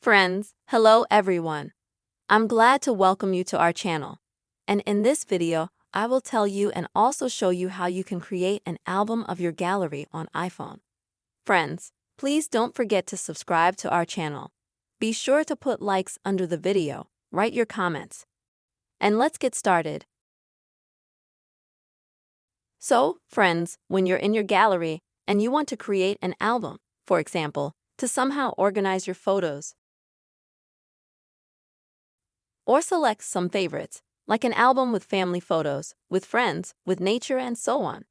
Friends, hello everyone. I'm glad to welcome you to our channel. And in this video, I will tell you and also show you how you can create an album of your gallery on iPhone. Friends, please don't forget to subscribe to our channel. Be sure to put likes under the video, write your comments. And let's get started. So, friends, when you're in your gallery and you want to create an album, for example, to somehow organize your photos, or select some favorites, like an album with family photos, with friends, with nature, and so on.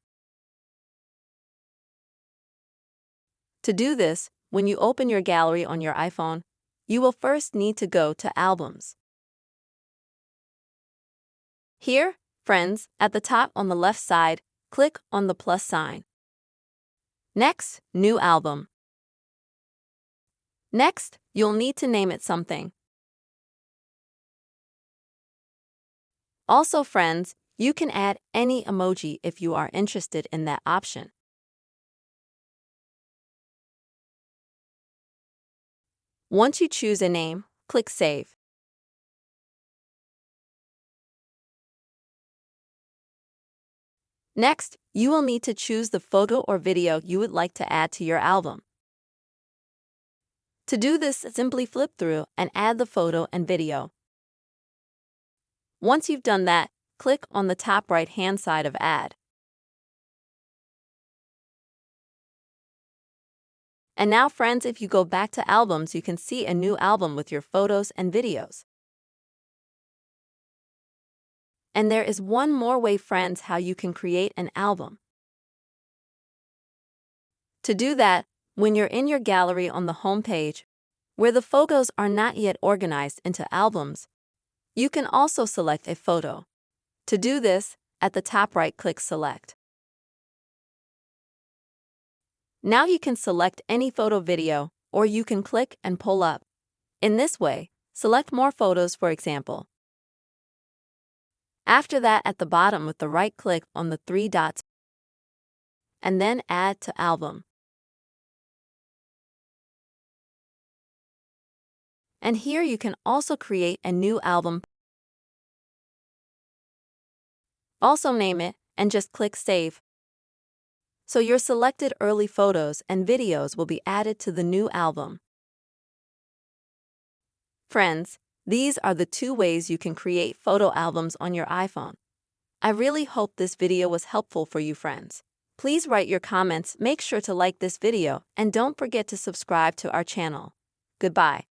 To do this, when you open your gallery on your iPhone, you will first need to go to Albums. Here, friends, at the top on the left side, click on the plus sign. Next, New Album. Next, you'll need to name it something. Also, friends, you can add any emoji if you are interested in that option. Once you choose a name, click Save. Next, you will need to choose the photo or video you would like to add to your album. To do this, simply flip through and add the photo and video. Once you've done that, click on the top right-hand side of Add. And now, friends, if you go back to Albums, you can see a new album with your photos and videos. And there is one more way, friends, how you can create an album. To do that, when you're in your gallery on the home page, where the photos are not yet organized into albums, you can also select a photo. To do this, at the top right, click Select. Now you can select any photo video, or you can click and pull up. In this way, select more photos, for example. After that, at the bottom with the right, click on the three dots and then Add to Album. And here you can also create a new album. Also name it and just click Save. So your selected early photos and videos will be added to the new album. Friends, these are the two ways you can create photo albums on your iPhone. I really hope this video was helpful for you, friends. Please write your comments, make sure to like this video, and don't forget to subscribe to our channel. Goodbye.